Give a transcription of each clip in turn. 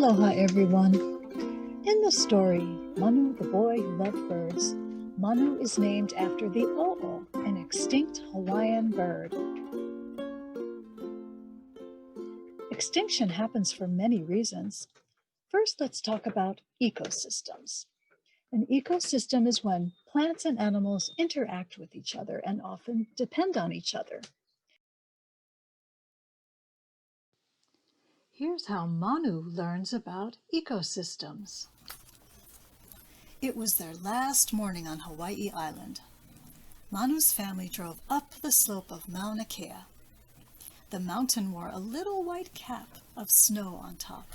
Aloha everyone. In the story, Manu, the boy who loved birds, Manu is named after the o'o, an extinct Hawaiian bird. Extinction happens for many reasons. First, let's talk about ecosystems. An ecosystem is when plants and animals interact with each other and often depend on each other. Here's how Manu learns about ecosystems. It was their last morning on Hawai'i Island. Manu's family drove up the slope of Mauna Kea. The mountain wore a little white cap of snow on top.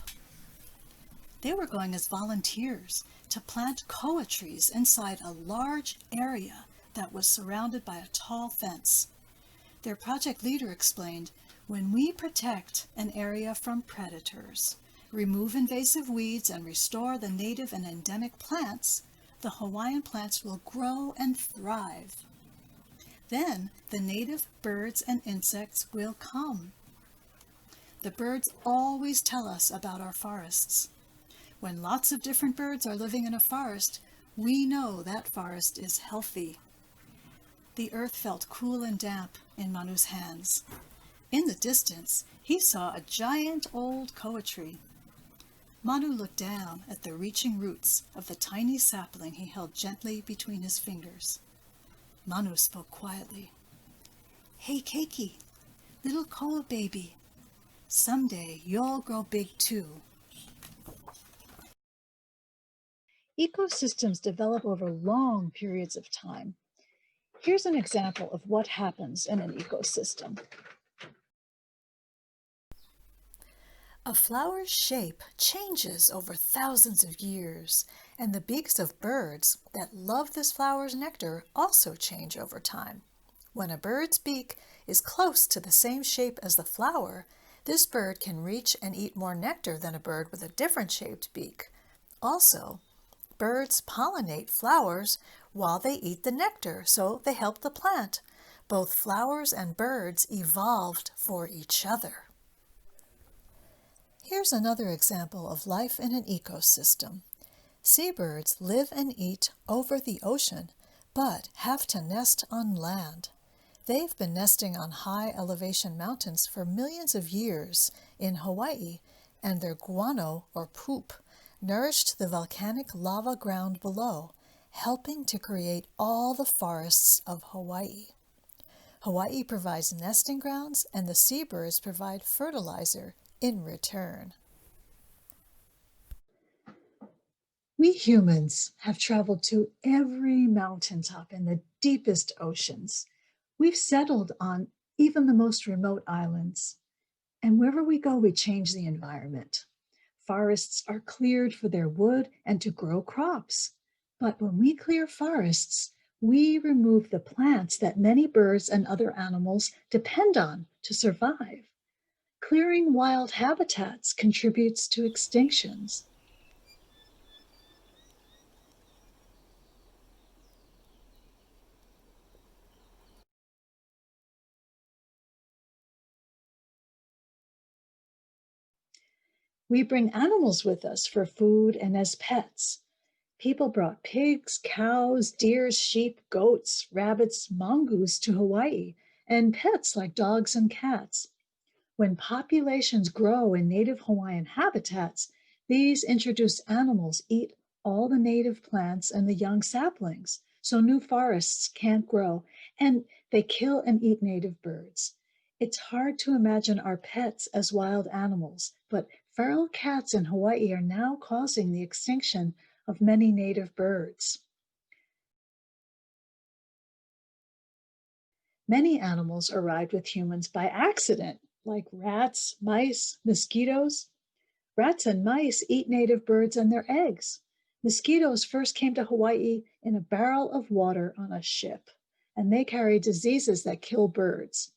They were going as volunteers to plant koa trees inside a large area that was surrounded by a tall fence. Their project leader explained, "When we protect an area from predators, remove invasive weeds, and restore the native and endemic plants, the Hawaiian plants will grow and thrive. Then the native birds and insects will come." The birds always tell us about our forests. When lots of different birds are living in a forest, we know that forest is healthy. The earth felt cool and damp in Manu's hands. In the distance, he saw a giant old koa tree. Manu looked down at the reaching roots of the tiny sapling he held gently between his fingers. Manu spoke quietly. "Hey, Keiki, little koa baby, someday you'll grow big too." Ecosystems develop over long periods of time. Here's an example of what happens in an ecosystem. A flower's shape changes over thousands of years, and the beaks of birds that love this flower's nectar also change over time. When a bird's beak is close to the same shape as the flower, this bird can reach and eat more nectar than a bird with a different shaped beak. Also, birds pollinate flowers while they eat the nectar, so they help the plant. Both flowers and birds evolved for each other. Here's another example of life in an ecosystem. Seabirds live and eat over the ocean, but have to nest on land. They've been nesting on high elevation mountains for millions of years in Hawaii, and their guano, or poop, nourished the volcanic lava ground below, helping to create all the forests of Hawaii. Hawaii provides nesting grounds, and the seabirds provide fertilizer in return. We humans have traveled to every mountaintop in the deepest oceans. We've settled on even the most remote islands. And wherever we go, we change the environment. Forests are cleared for their wood and to grow crops. But when we clear forests, we remove the plants that many birds and other animals depend on to survive. Clearing wild habitats contributes to extinctions. We bring animals with us for food and as pets. People brought pigs, cows, deer, sheep, goats, rabbits, mongoose to Hawaii, and pets like dogs and cats. When populations grow in native Hawaiian habitats, these introduced animals eat all the native plants and the young saplings, so new forests can't grow, and they kill and eat native birds. It's hard to imagine our pets as wild animals, but feral cats in Hawaii are now causing the extinction of many native birds. Many animals arrived with humans by accident, like rats, mice, mosquitoes. Rats and mice eat native birds and their eggs. Mosquitoes first came to Hawaii in a barrel of water on a ship, and they carry diseases that kill birds.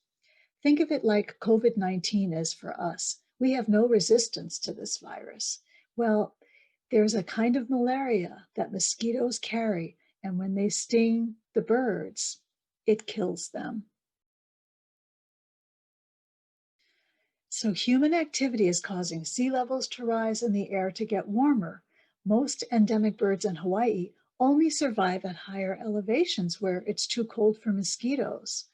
Think of it like COVID-19 is for us. We have no resistance to this virus. Well, there's a kind of malaria that mosquitoes carry, and when they sting the birds, it kills them. So human activity is causing sea levels to rise and the air to get warmer. Most endemic birds in Hawaii only survive at higher elevations where it's too cold for mosquitoes.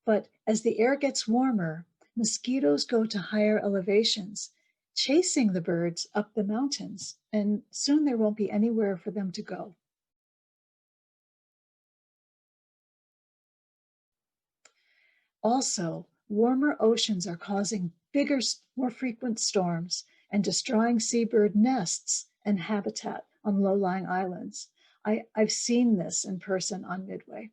But as the air gets warmer, mosquitoes go to higher elevations, chasing the birds up the mountains, and soon there won't be anywhere for them to go. Also, warmer oceans are causing bigger, more frequent storms and destroying seabird nests and habitat on low-lying islands. I've seen this in person on Midway.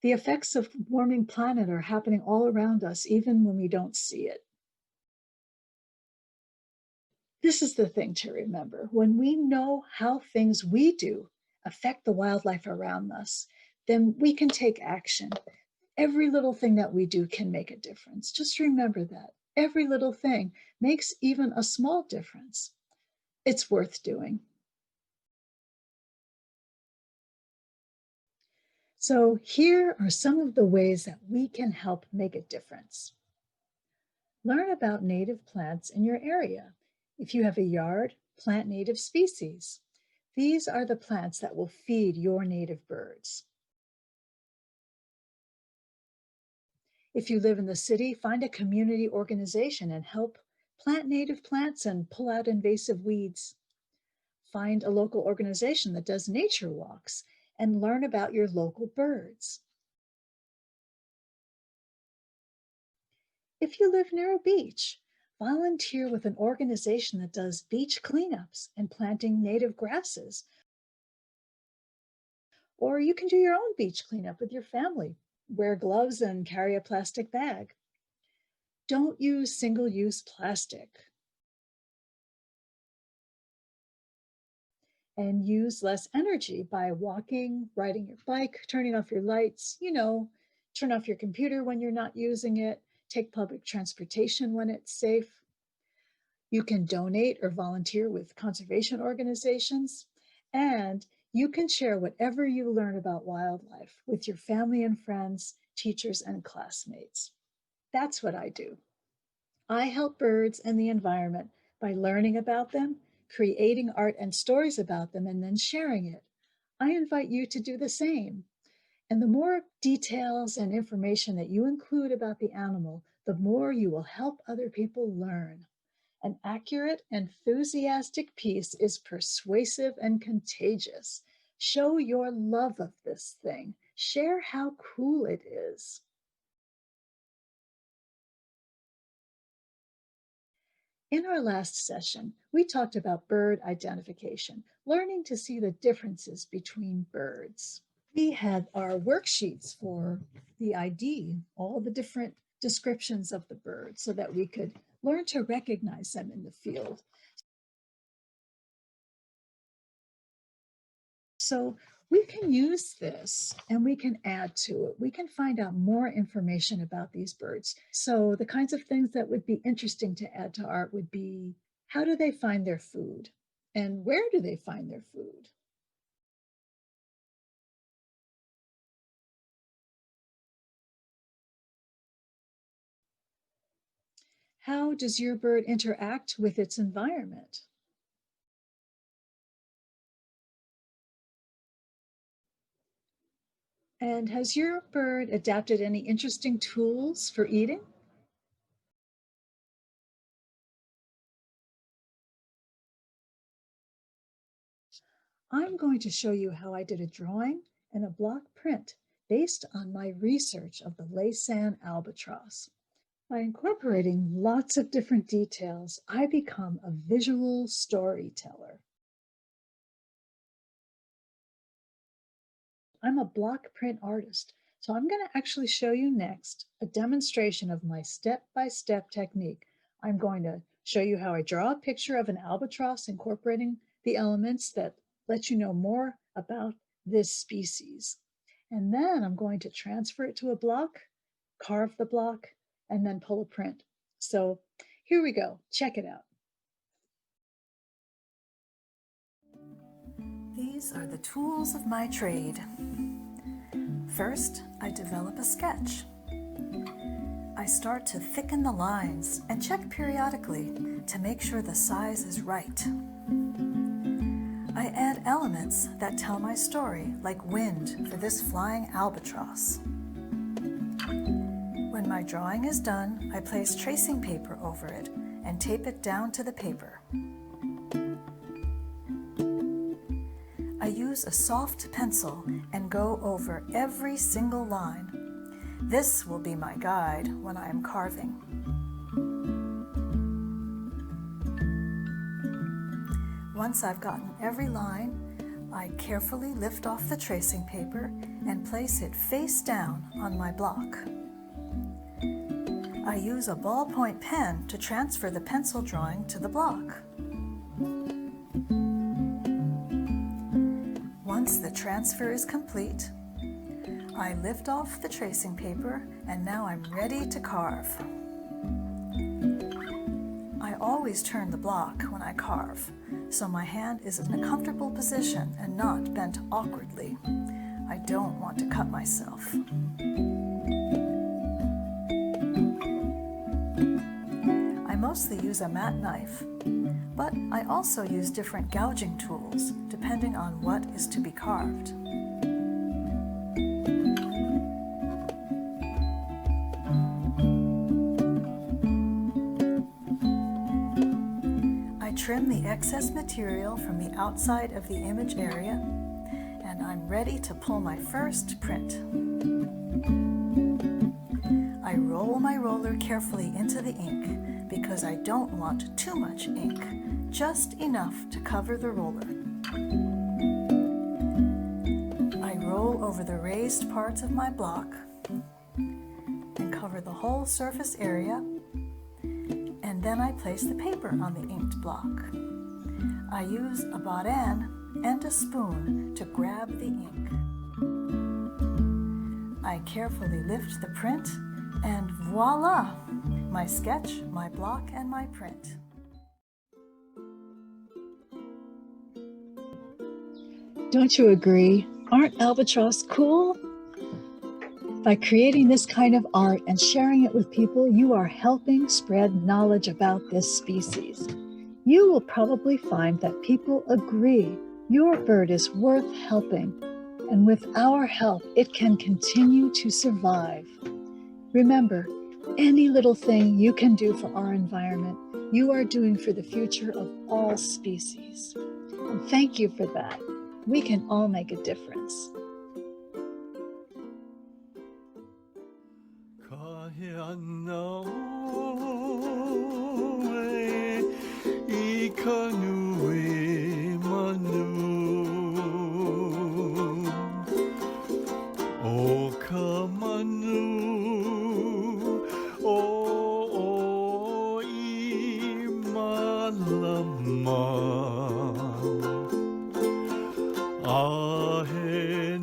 The effects of warming planet are happening all around us, even when we don't see it. This is the thing to remember. When we know how things we do affect the wildlife around us, then we can take action. Every little thing that we do can make a difference. Just remember that. Every little thing makes even a small difference. It's worth doing. So here are some of the ways that we can help make a difference. Learn about native plants in your area. If you have a yard, plant native species. These are the plants that will feed your native birds. If you live in the city, find a community organization and help plant native plants and pull out invasive weeds. Find a local organization that does nature walks and learn about your local birds. If you live near a beach, volunteer with an organization that does beach cleanups and planting native grasses. Or you can do your own beach cleanup with your family. Wear gloves and carry a plastic bag. Don't use single-use plastic. And use less energy by walking, riding your bike, turning off your lights, turn off your computer when you're not using it, take public transportation when it's safe. You can donate or volunteer with conservation organizations, and you can share whatever you learn about wildlife with your family and friends, teachers, and classmates. That's what I do. I help birds and the environment by learning about them, creating art and stories about them, and then sharing it. I invite you to do the same. And the more details and information that you include about the animal, the more you will help other people learn. An accurate, enthusiastic piece is persuasive and contagious. Show your love of this thing. Share how cool it is. In our last session, we talked about bird identification, learning to see the differences between birds. We had our worksheets for the ID, all the different descriptions of the bird, so that we could learn to recognize them in the field. So we can use this and we can add to it. We can find out more information about these birds. So the kinds of things that would be interesting to add to art would be, how do they find their food? And where do they find their food? How does your bird interact with its environment? And has your bird adapted any interesting tools for eating? I'm going to show you how I did a drawing and a block print based on my research of the Laysan albatross. By incorporating lots of different details, I become a visual storyteller. I'm a block print artist, so I'm going to actually show you next a demonstration of my step-by-step technique. I'm going to show you how I draw a picture of an albatross incorporating the elements that let you know more about this species. And then I'm going to transfer it to a block, carve the block, and then pull a print. So here we go. Check it out. These These are the tools of my trade. First, I develop a sketch. I start to thicken the lines and check periodically to make sure the size is right. I add elements that tell my story, like wind for this flying albatross. When my drawing is done, I place tracing paper over it and tape it down to the paper. I use a soft pencil and go over every single line. This will be my guide when I am carving. Once I've gotten every line, I carefully lift off the tracing paper and place it face down on my block. I use a ballpoint pen to transfer the pencil drawing to the block. Once the transfer is complete, I lift off the tracing paper and now I'm ready to carve. I always turn the block when I carve, so my hand is in a comfortable position and not bent awkwardly. I don't want to cut myself. I mostly use a mat knife, but I also use different gouging tools depending on what is to be carved. I trim the excess material from the outside of the image area, and I'm ready to pull my first print. I roll my roller carefully into the ink because I don't want too much ink, just enough to cover the roller. I roll over the raised parts of my block and cover the whole surface area, and then I place the paper on the inked block. I use a baudin and a spoon to grab the ink. I carefully lift the print, and voila! My sketch, my block, and my print. Don't you agree? Aren't albatross cool? By creating this kind of art and sharing it with people, you are helping spread knowledge about this species. You will probably find that people agree your bird is worth helping, and with our help, it can continue to survive. Remember, any little thing you can do for our environment, you are doing for the future of all species. And thank you for that. We can all make a difference. Ahe